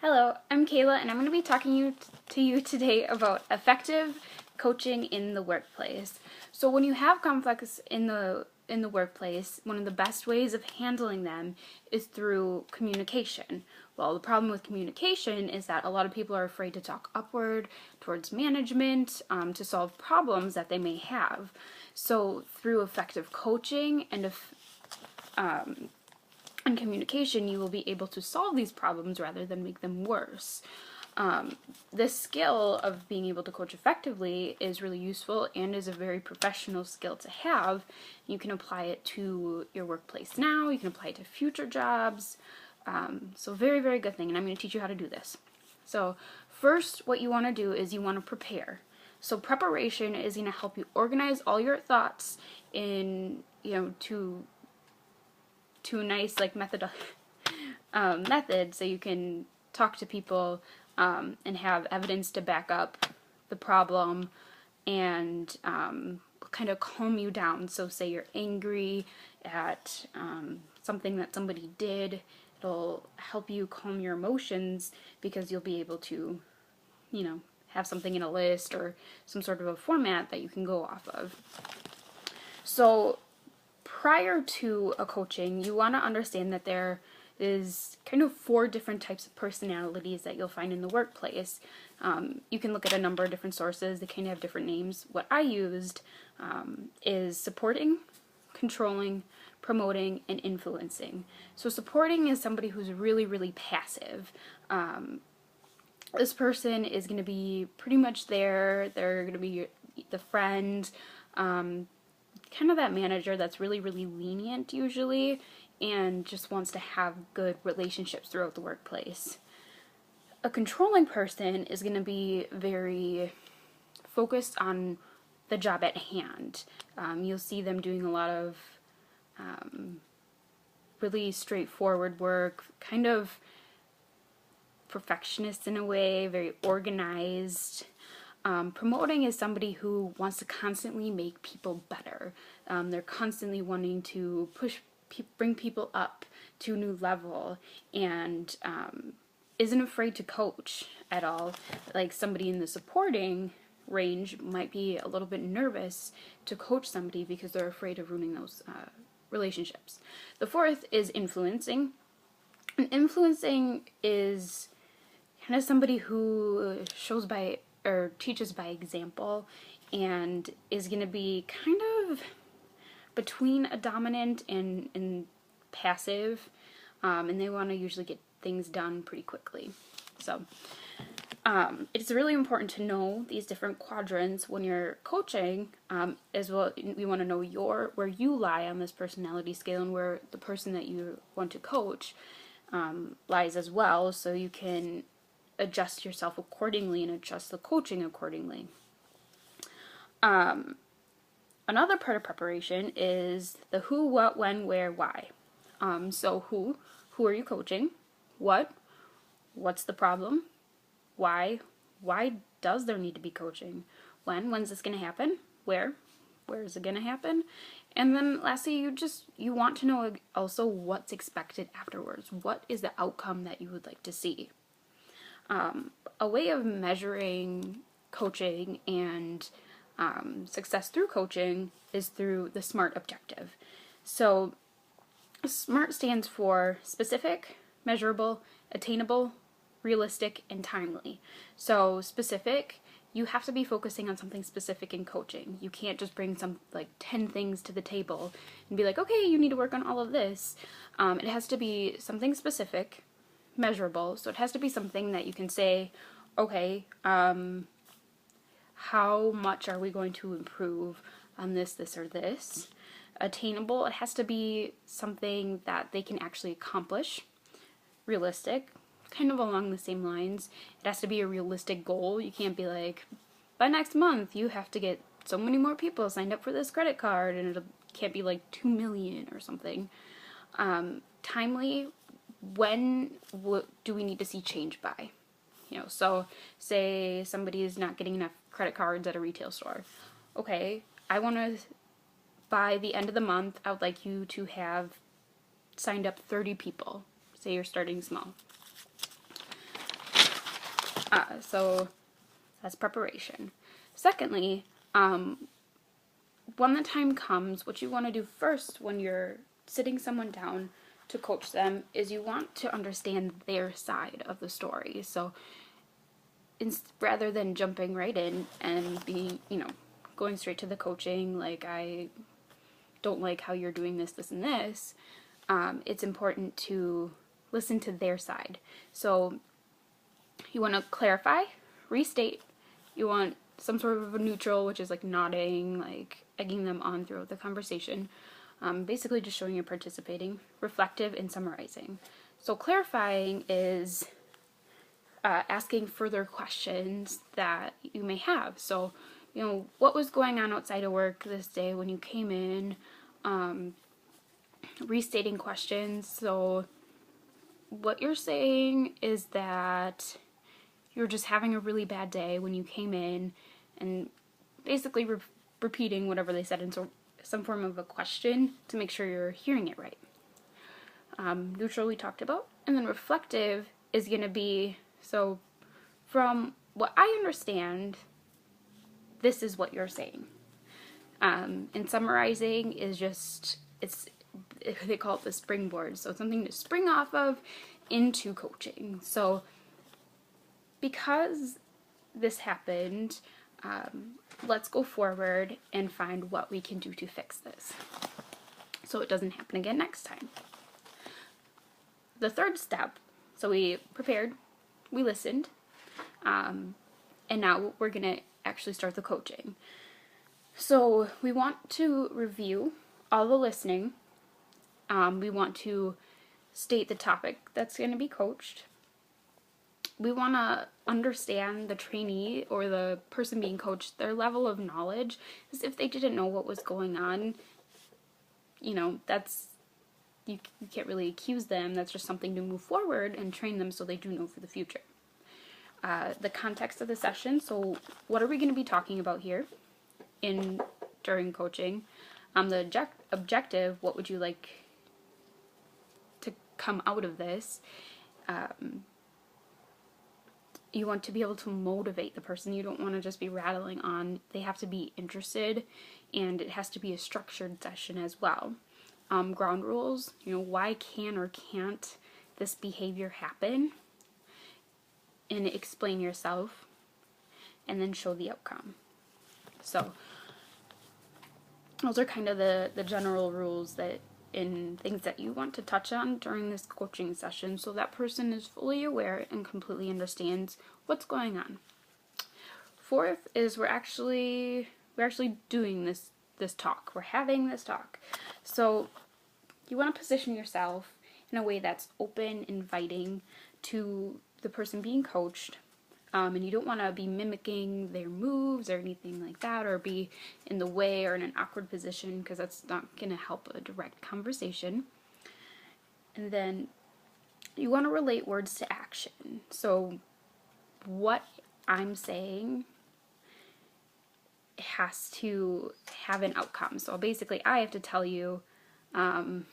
Hello, I'm Kayla, and I'm going to be talking to you today about effective coaching in the workplace. So when you have conflicts in the workplace, one of the best ways of handling them is through communication. Well, the problem with communication is that a lot of people are afraid to talk upward towards management to solve problems that they may have. So through effective coaching and communication, you will be able to solve these problems rather than make them worse. This skill of being able to coach effectively is really useful and is a very professional skill to have. You can apply it to your workplace now, you can apply it to future jobs. So very, very good thing, and I'm going to teach you how to do this. So first, what you want to do is you want to prepare. So preparation is going to help you organize all your thoughts in, to a nice method so you can talk to people and have evidence to back up the problem and kind of calm you down. So say you're angry at something that somebody did, it'll help you calm your emotions because you'll be able to have something in a list or some sort of a format that you can go off of. So prior to a coaching, you want to understand that there is kind of 4 different types of personalities that you'll find in the workplace. You can look at a number of different sources. They kind of have different names. What I used is supporting, controlling, promoting, and influencing. So supporting is somebody who's really, really passive. This person is going to be pretty much there. They're going to be the friend, kind of that manager that's really, really lenient usually and just wants to have good relationships throughout the workplace. A controlling person is going to be very focused on the job at hand. You'll see them doing a lot of really straightforward work, kind of perfectionist in a way, very organized. Promoting is somebody who wants to constantly make people better. They're constantly wanting to bring people up to a new level and isn't afraid to coach at all. Like somebody in the supporting range might be a little bit nervous to coach somebody because they're afraid of ruining those relationships. The 4th is influencing. And influencing is kind of somebody who shows by or teaches by example and is going to be kind of between a dominant and passive, and they want to usually get things done pretty quickly. So it's really important to know these different quadrants when you're coaching, as well. You want to know where you lie on this personality scale and where the person that you want to coach lies as well, so you can adjust yourself accordingly and adjust the coaching accordingly. Another part of preparation is the who, what, when, where, why. So who are you coaching? What's the problem? Why does there need to be coaching? When's this going to happen? Where is it going to happen? And then lastly, you want to know also what's expected afterwards. What is the outcome that you would like to see? A way of measuring coaching and success through coaching is through the SMART objective. So SMART stands for specific, measurable, attainable, realistic, and timely. So specific, you have to be focusing on something specific in coaching. You can't just bring 10 things to the table and be like, okay, you need to work on all of this. It has to be something specific, measurable. So it has to be something that you can say, okay, how much are we going to improve on this, or this? Attainable, it has to be something that they can actually accomplish. Realistic, kind of along the same lines. It has to be a realistic goal. You can't be like, by next month you have to get so many more people signed up for this credit card, and it can't be like 2 million or something. Timely, when do we need to see change by? So say somebody is not getting enough credit cards at a retail store. Okay, I want to, by the end of the month, I would like you to have signed up 30 people. Say you're starting small. So that's preparation. Secondly, when the time comes, what you want to do first when you're sitting someone down to coach them is you want to understand their side of the story. So rather than jumping right in and being, going straight to the coaching, like, I don't like how you're doing this, this, and this, it's important to listen to their side. So you want to clarify, restate, you want some sort of a neutral, which is like nodding, like egging them on throughout the conversation. Basically just showing you're participating, reflective, and summarizing. So clarifying is asking further questions that you may have. So, what was going on outside of work this day when you came in? Restating questions. So what you're saying is that you're just having a really bad day when you came in, and basically repeating whatever they said in some form of a question to make sure you're hearing it right. Neutral we talked about. And then reflective is going to be, so from what I understand, this is what you're saying. And summarizing is just, they call it the springboard. So it's something to spring off of into coaching. So because this happened, let's go forward and find what we can do to fix this so it doesn't happen again next time. The third step, so we prepared, we listened, and now we're going to actually start the coaching. So we want to review all the listening. We want to state the topic that's going to be coached. We want to understand the trainee or the person being coached, their level of knowledge, as if they didn't know what was going on. That's, you can't really accuse them. That's just something to move forward and train them so they do know for the future. The context of the session. So what are we going to be talking about here during coaching? The objective, what would you like to come out of this? You want to be able to motivate the person. You don't want to just be rattling on. They have to be interested, and it has to be a structured session as well. Ground rules, why can or can't this behavior happen? And explain yourself, and then show the outcome. So those are kind of the general rules that in things that you want to touch on during this coaching session so that person is fully aware and completely understands what's going on. Fourth is we're actually doing this talk. We're having this talk. So you want to position yourself in a way that's open, inviting to the person being coached. And you don't want to be mimicking their moves or anything like that, or be in the way or in an awkward position, because that's not going to help a direct conversation. And then you want to relate words to action. So what I'm saying has to have an outcome. So basically I have to tell you, I'm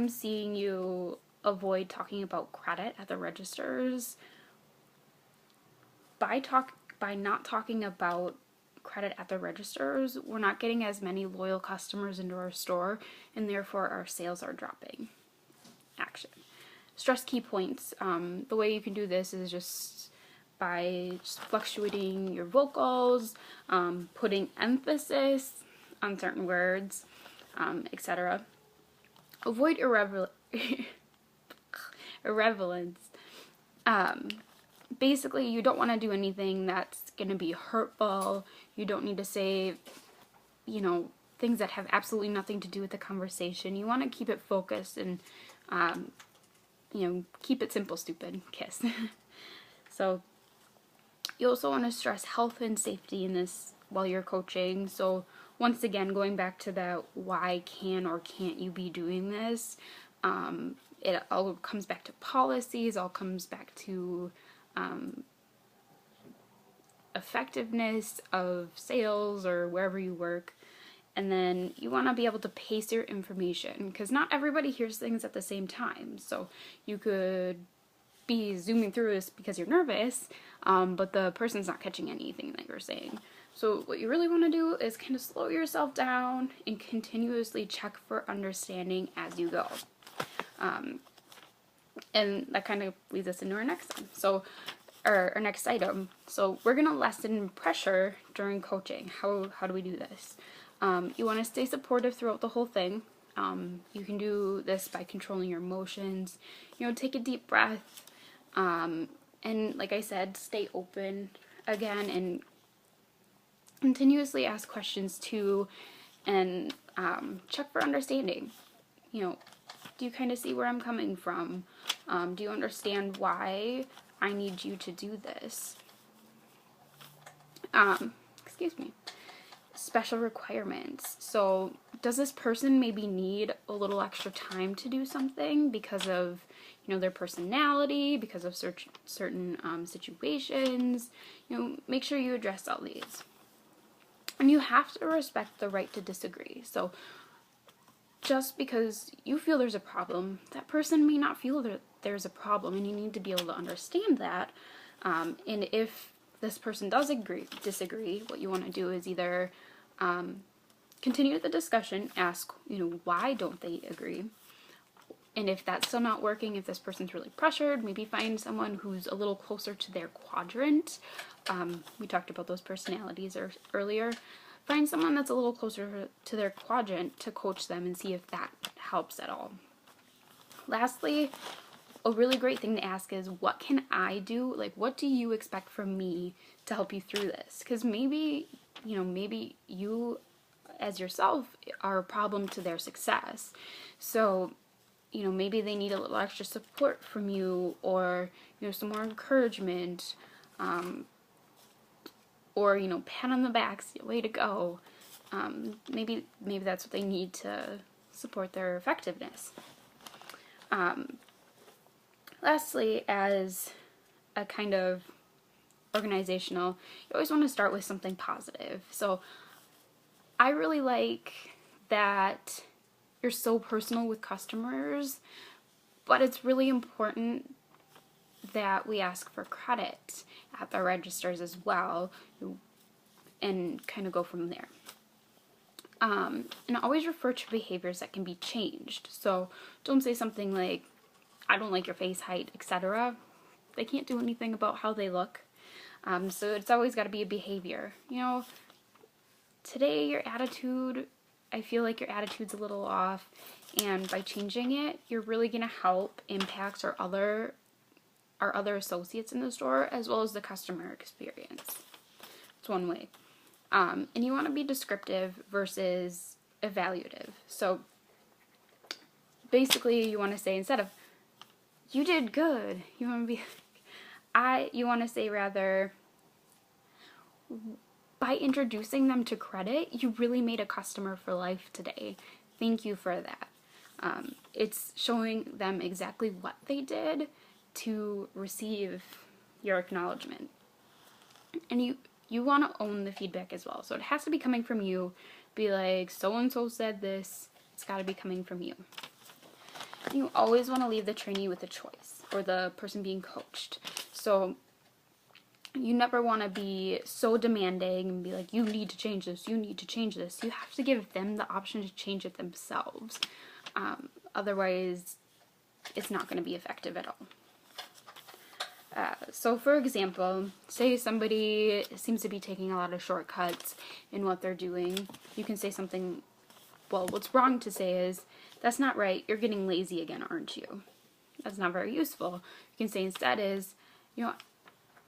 seeing you avoid talking about credit at the registers. By not talking about credit at the registers, we're not getting as many loyal customers into our store, and therefore our sales are dropping. Action. Stress key points. The way you can do this is just by fluctuating your vocals, putting emphasis on certain words, etc. Avoid irrelevance. Basically, you don't want to do anything that's going to be hurtful. You don't need to say, things that have absolutely nothing to do with the conversation. You want to keep it focused and, keep it simple, stupid, kiss. So you also want to stress health and safety in this while you're coaching. So once again, going back to that, why can or can't you be doing this? It all comes back to policies, all comes back to effectiveness of sales or wherever you work. And then you want to be able to pace your information, because not everybody hears things at the same time. So you could be zooming through this because you're nervous, but the person's not catching anything that you're saying. So what you really want to do is kind of slow yourself down and continuously check for understanding as you go. And that kind of leads us into our next one. So, our next item. So we're going to lessen pressure during coaching. How do we do this? You want to stay supportive throughout the whole thing. You can do this by controlling your emotions. Take a deep breath. And like I said, stay open again and continuously ask questions too, and check for understanding. Do you kind of see where I'm coming from? Do you understand why I need you to do this? Excuse me. Special requirements. So does this person maybe need a little extra time to do something because of their personality, because of certain situations? Make sure you address all these. And you have to respect the right to disagree. So just because you feel there's a problem, that person may not feel that there's a problem, and you need to be able to understand that. And if this person does disagree, what you want to do is either continue the discussion, ask, why don't they agree? And if that's still not working, if this person's really pressured, maybe find someone who's a little closer to their quadrant. We talked about those personalities earlier. Find someone that's a little closer to their quadrant to coach them and see if that helps at all. Lastly, a really great thing to ask is, what can I do? Like, what do you expect from me to help you through this? Because maybe you as yourself are a problem to their success. So, maybe they need a little extra support from you, or, some more encouragement, or, pat on the back, way to go. Maybe that's what they need to support their effectiveness. Lastly, as a kind of organizational, you always want to start with something positive. So I really like that you're so personal with customers, but it's really important that we ask for credit at the registers as well, and kind of go from there. And always refer to behaviors that can be changed. So don't say something like, I don't like your face height, etc. They can't do anything about how they look. So it's always got to be a behavior. Today your attitude, I feel like your attitude's a little off, and by changing it, you're really going to help impact our other associates in the store, as well as the customer experience. It's one way. And you want to be descriptive versus evaluative. So basically you want to say, instead of, you did good, you want to say rather, by introducing them to credit, you really made a customer for life today. Thank you for that. It's showing them exactly what they did to receive your acknowledgement. And you want to own the feedback as well. So it has to be coming from you. Be like, so-and-so said this. It's got to be coming from you. And you always want to leave the trainee with a choice, or the person being coached. So you never want to be so demanding and be like, you need to change this, you need to change this. You have to give them the option to change it themselves. Otherwise, it's not going to be effective at all. So for example, say somebody seems to be taking a lot of shortcuts in what they're doing. You can say something, well, what's wrong to say is, that's not right, you're getting lazy again, aren't you? That's not very useful. You can say instead is,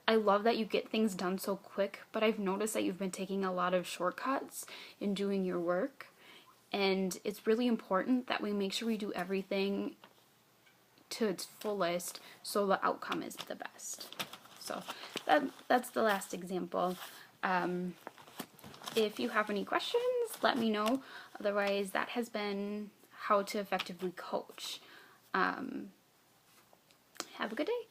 I love that you get things done so quick, but I've noticed that you've been taking a lot of shortcuts in doing your work, and it's really important that we make sure we do everything to its fullest so the outcome is the best. So that's the last example. If you have any questions, let me know. Otherwise, that has been how to effectively coach. Have a good day.